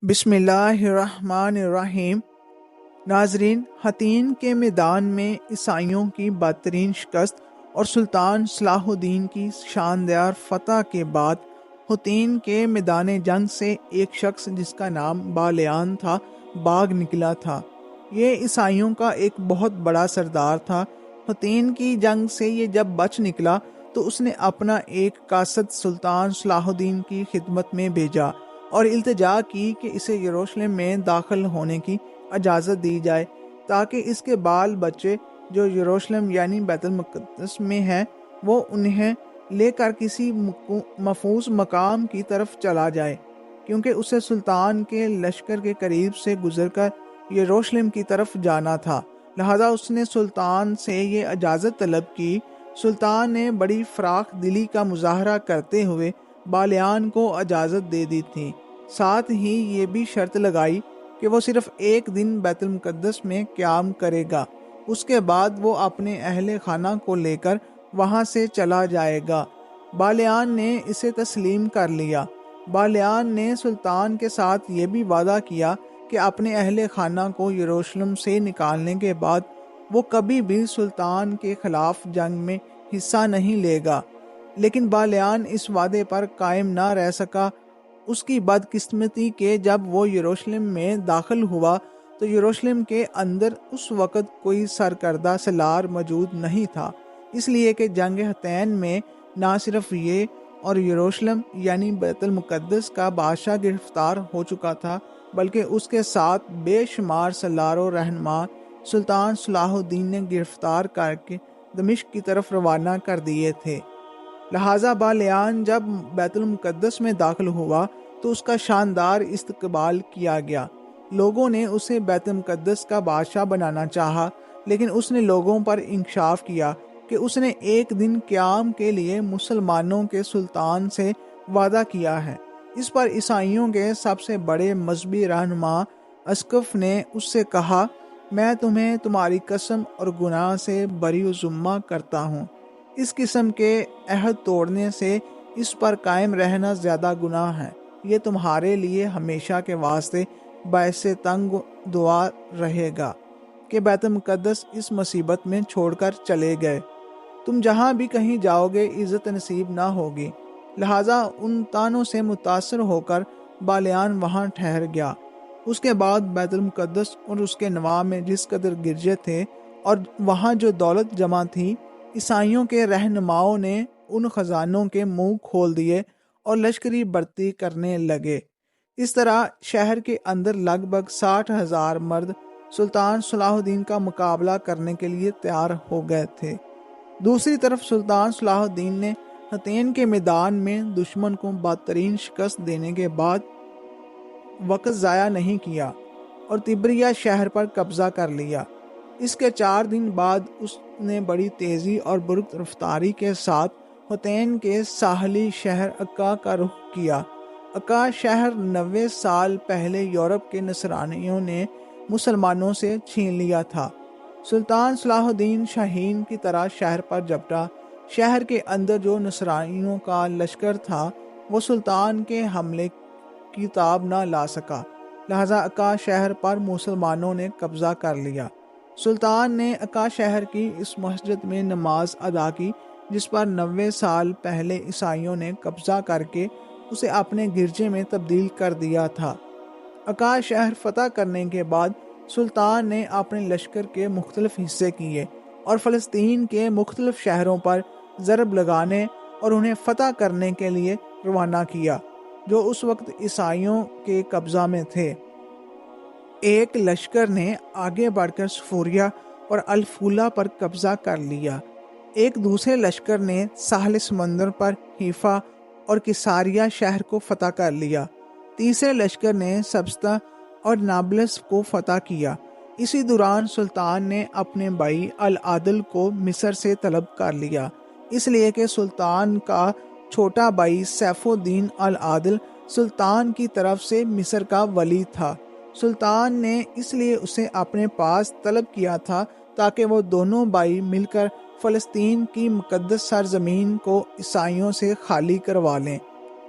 بسم اللہ الرحمن الرحیم۔ ناظرین، حطین کے میدان میں عیسائیوں کی بدترین شکست اور سلطان صلاح الدین کی شاندار فتح کے بعد حطین کے میدان جنگ سے ایک شخص جس کا نام بالیان تھا باغ نکلا تھا۔ یہ عیسائیوں کا ایک بہت بڑا سردار تھا۔ حطین کی جنگ سے یہ جب بچ نکلا تو اس نے اپنا ایک قاصد سلطان صلاح الدین کی خدمت میں بھیجا اور التجا کی کہ اسے یروشلم میں داخل ہونے کی اجازت دی جائے تاکہ اس کے بال بچے جو یروشلم یعنی بیت المقدس میں ہیں وہ انہیں لے کر کسی محفوظ مقام کی طرف چلا جائے، کیونکہ اسے سلطان کے لشکر کے قریب سے گزر کر یروشلم کی طرف جانا تھا۔ لہذا اس نے سلطان سے یہ اجازت طلب کی۔ سلطان نے بڑی فراخ دلی کا مظاہرہ کرتے ہوئے بالیان کو اجازت دے دی تھی، ساتھ ہی یہ بھی شرط لگائی کہ وہ صرف ایک دن بیت المقدس میں قیام کرے گا، اس کے بعد وہ اپنے اہل خانہ کو لے کر وہاں سے چلا جائے گا۔ بالیان نے اسے تسلیم کر لیا۔ بالیان نے سلطان کے ساتھ یہ بھی وعدہ کیا کہ اپنے اہل خانہ کو یروشلم سے نکالنے کے بعد وہ کبھی بھی سلطان کے خلاف جنگ میں حصہ نہیں لے گا، لیکن بالیان اس وعدے پر قائم نہ رہ سکا۔ اس کی بدقسمتی کہ جب وہ یروشلم میں داخل ہوا تو یروشلم کے اندر اس وقت کوئی سرکردہ سالار موجود نہیں تھا، اس لیے کہ جنگ حطین میں نہ صرف یہ اور یروشلم یعنی بیت المقدس کا بادشاہ گرفتار ہو چکا تھا، بلکہ اس کے ساتھ بے شمار سالار و رہنما سلطان صلاح الدین نے گرفتار کر کے دمشق کی طرف روانہ کر دیے تھے۔ لہٰذا بالیان جب بیت المقدس میں داخل ہوا تو اس کا شاندار استقبال کیا گیا۔ لوگوں نے اسے بیت المقدس کا بادشاہ بنانا چاہا، لیکن اس نے لوگوں پر انکشاف کیا کہ اس نے ایک دن قیام کے لیے مسلمانوں کے سلطان سے وعدہ کیا ہے۔ اس پر عیسائیوں کے سب سے بڑے مذہبی رہنما اسقف نے اس سے کہا، میں تمہیں تمہاری قسم اور گناہ سے بری و ذمہ کرتا ہوں۔ اس قسم کے عہد توڑنے سے اس پر قائم رہنا زیادہ گناہ ہے۔ یہ تمہارے لیے ہمیشہ کے واسطے باعث تنگ دعا رہے گا کہ بیت المقدس اس مصیبت میں چھوڑ کر چلے گئے۔ تم جہاں بھی کہیں جاؤ گے عزت نصیب نہ ہوگی۔ لہٰذا ان تانوں سے متاثر ہو کر بالیان وہاں ٹھہر گیا۔ اس کے بعد بیت المقدس اور اس کے نواح میں جس قدر گرجے تھے اور وہاں جو دولت جمع تھی، عیسائیوں کے رہنماؤں نے ان خزانوں کے منہ کھول دیے اور لشکری بھرتی کرنے لگے۔ اس طرح شہر کے اندر لگ بھگ 60,000 مرد سلطان صلاح الدین کا مقابلہ کرنے کے لیے تیار ہو گئے تھے۔ دوسری طرف سلطان صلاح الدین نے حطین کے میدان میں دشمن کو بدترین شکست دینے کے بعد وقت ضائع نہیں کیا اور تبریہ شہر پر قبضہ کر لیا۔ اس کے 4 دن بعد اس نے بڑی تیزی اور برق رفتاری کے ساتھ حطین کے ساحلی شہر عکا کا رخ کیا۔ عکا شہر 90 سال پہلے یورپ کے نصرانیوں نے مسلمانوں سے چھین لیا تھا۔ سلطان صلاح الدین شاہین کی طرح شہر پر جھپٹا۔ شہر کے اندر جو نصرانیوں کا لشکر تھا وہ سلطان کے حملے کی تاب نہ لا سکا، لہذا عکا شہر پر مسلمانوں نے قبضہ کر لیا۔ سلطان نے عکا شہر کی اس مسجد میں نماز ادا کی جس پر 90 سال پہلے عیسائیوں نے قبضہ کر کے اسے اپنے گرجے میں تبدیل کر دیا تھا۔ عکا شہر فتح کرنے کے بعد سلطان نے اپنے لشکر کے مختلف حصے کیے اور فلسطین کے مختلف شہروں پر ضرب لگانے اور انہیں فتح کرنے کے لیے روانہ کیا جو اس وقت عیسائیوں کے قبضہ میں تھے۔ ایک لشکر نے آگے بڑھ کر صفوریہ اور الفولہ پر قبضہ کر لیا۔ ایک دوسرے لشکر نے ساحل سمندر پر حیفا اور کساریہ شہر کو فتح کر لیا۔ تیسرے لشکر نے سبستا اور نابلس کو فتح کیا۔ اسی دوران سلطان نے اپنے بھائی العادل کو مصر سے طلب کر لیا، اس لیے کہ سلطان کا چھوٹا بھائی سیف الدین العادل سلطان کی طرف سے مصر کا ولی تھا۔ سلطان نے اس لیے اسے اپنے پاس طلب کیا تھا تاکہ وہ دونوں بھائی مل کر فلسطین کی مقدس سرزمین کو عیسائیوں سے خالی کروا لیں۔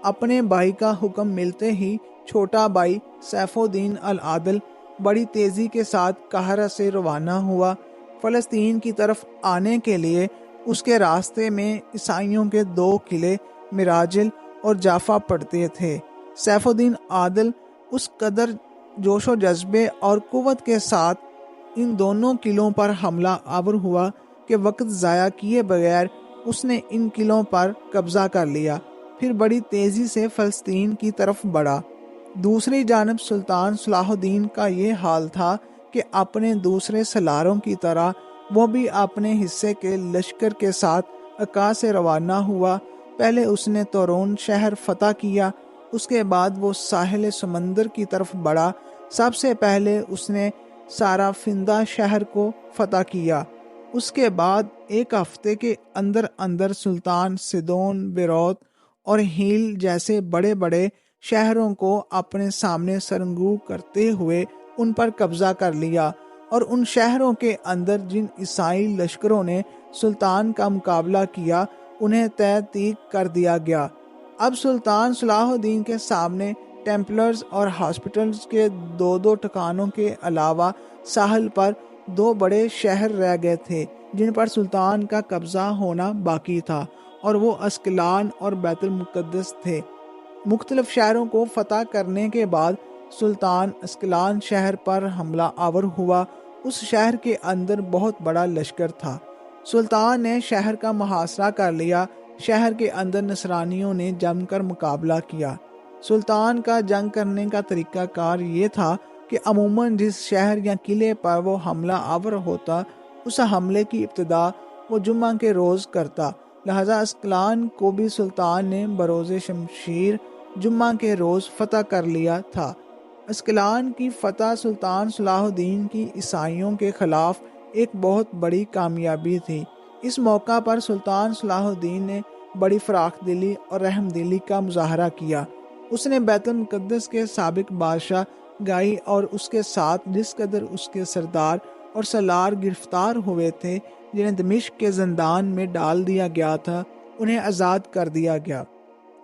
اپنے بھائی کا حکم ملتے ہی چھوٹا بھائی سیف الدین العادل بڑی تیزی کے ساتھ قاہرہ سے روانہ ہوا۔ فلسطین کی طرف آنے کے لیے اس کے راستے میں عیسائیوں کے 2 قلعے مراجل اور جافا پڑتے تھے۔ سیف الدین عادل اس قدر جوش و جذبے اور قوت کے ساتھ ان دونوں قلعوں پر حملہ آور ہوا کہ وقت ضائع کیے بغیر اس نے ان قلعوں پر قبضہ کر لیا، پھر بڑی تیزی سے فلسطین کی طرف بڑھا۔ دوسری جانب سلطان صلاح الدین کا یہ حال تھا کہ اپنے دوسرے سالاروں کی طرح وہ بھی اپنے حصے کے لشکر کے ساتھ عکا سے روانہ ہوا۔ پہلے اس نے تورون شہر فتح کیا، اس کے بعد وہ ساحل سمندر کی طرف بڑھا۔ سب سے پہلے اس نے سارافندہ شہر کو فتح کیا۔ اس کے بعد 1 ہفتے کے اندر اندر سلطان سیدون، بیروت اور ہیل جیسے بڑے بڑے شہروں کو اپنے سامنے سرنگو کرتے ہوئے ان پر قبضہ کر لیا، اور ان شہروں کے اندر جن عیسائی لشکروں نے سلطان کا مقابلہ کیا انہیں تہ تیگ کر دیا گیا۔ اب سلطان صلاح الدین کے سامنے ٹیمپلرز اور ہاسپٹلز کے 2 ٹھکانوں کے علاوہ ساحل پر 2 بڑے شہر رہ گئے تھے جن پر سلطان کا قبضہ ہونا باقی تھا، اور وہ اسکلان اور بیت المقدس تھے۔ مختلف شہروں کو فتح کرنے کے بعد سلطان اسکلان شہر پر حملہ آور ہوا۔ اس شہر کے اندر بہت بڑا لشکر تھا۔ سلطان نے شہر کا محاصرہ کر لیا۔ شہر کے اندر نصرانیوں نے جم کر مقابلہ کیا۔ سلطان کا جنگ کرنے کا طریقہ کار یہ تھا کہ عموماً جس شہر یا قلعے پر وہ حملہ آور ہوتا، اس حملے کی ابتدا وہ جمعہ کے روز کرتا۔ لہذا اسکلان کو بھی سلطان نے بروز شمشیر جمعہ کے روز فتح کر لیا تھا۔ اسکلان کی فتح سلطان صلاح الدین کی عیسائیوں کے خلاف ایک بہت بڑی کامیابی تھی۔ اس موقع پر سلطان صلاح الدین نے بڑی فراخ دلی اور رحم دلی کا مظاہرہ کیا۔ اس نے بیت المقدس کے سابق بادشاہ گائی اور اس کے ساتھ جس قدر اس کے سردار اور سالار گرفتار ہوئے تھے، جنہیں دمشق کے زندان میں ڈال دیا گیا تھا، انہیں آزاد کر دیا گیا۔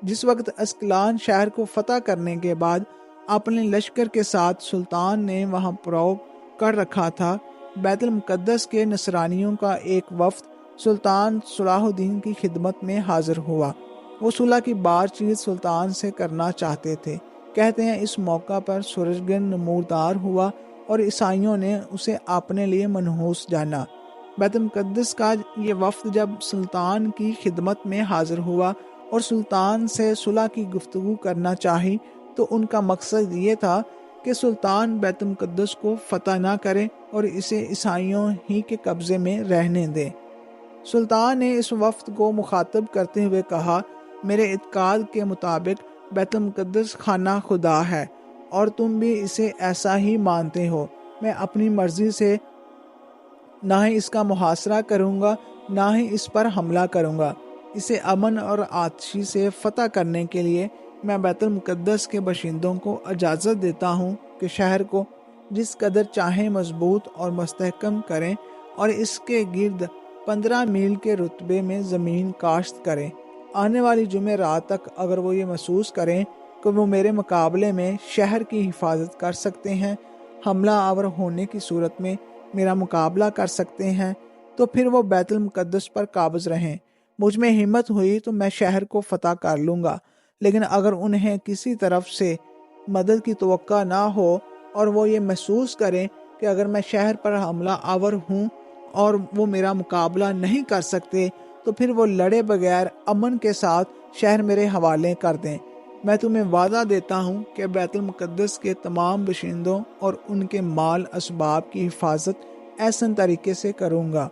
جس وقت اسکلان شہر کو فتح کرنے کے بعد اپنے لشکر کے ساتھ سلطان نے وہاں پڑاؤ کر رکھا تھا، بیت المقدس کے نصرانیوں کا ایک وفد سلطان صلاح الدین کی خدمت میں حاضر ہوا۔ وہ صلح کی بات چیت سلطان سے کرنا چاہتے تھے۔ کہتے ہیں اس موقع پر سورج گرہن نمودار ہوا اور عیسائیوں نے اسے اپنے لیے منحوس جانا۔ بیت المقدس کا یہ وفد جب سلطان کی خدمت میں حاضر ہوا اور سلطان سے صلح کی گفتگو کرنا چاہی، تو ان کا مقصد یہ تھا کہ سلطان بیت المقدس کو فتح نہ کرے اور اسے عیسائیوں ہی کے قبضے میں رہنے دے۔ سلطان نے اس وفد کو مخاطب کرتے ہوئے کہا، میرے اعتقاد کے مطابق بیت المقدس خانہ خدا ہے اور تم بھی اسے ایسا ہی مانتے ہو۔ میں اپنی مرضی سے نہ ہی اس کا محاصرہ کروں گا، نہ ہی اس پر حملہ کروں گا۔ اسے امن اور آتشی سے فتح کرنے کے لیے میں بیت المقدس کے باشندوں کو اجازت دیتا ہوں کہ شہر کو جس قدر چاہیں مضبوط اور مستحکم کریں اور اس کے گرد 15 میل کے رقبے میں زمین کاشت کریں۔ آنے والی جمعرات تک اگر وہ یہ محسوس کریں کہ وہ میرے مقابلے میں شہر کی حفاظت کر سکتے ہیں، حملہ آور ہونے کی صورت میں میرا مقابلہ کر سکتے ہیں، تو پھر وہ بیت المقدس پر قابض رہیں۔ مجھ میں ہمت ہوئی تو میں شہر کو فتح کر لوں گا، لیکن اگر انہیں کسی طرف سے مدد کی توقع نہ ہو اور وہ یہ محسوس کریں کہ اگر میں شہر پر حملہ آور ہوں اور وہ میرا مقابلہ نہیں کر سکتے، تو پھر وہ لڑے بغیر امن کے ساتھ شہر میرے حوالے کر دیں۔ میں تمہیں وعدہ دیتا ہوں کہ بیت المقدس کے تمام باشندوں اور ان کے مال اسباب کی حفاظت احسن طریقے سے کروں گا۔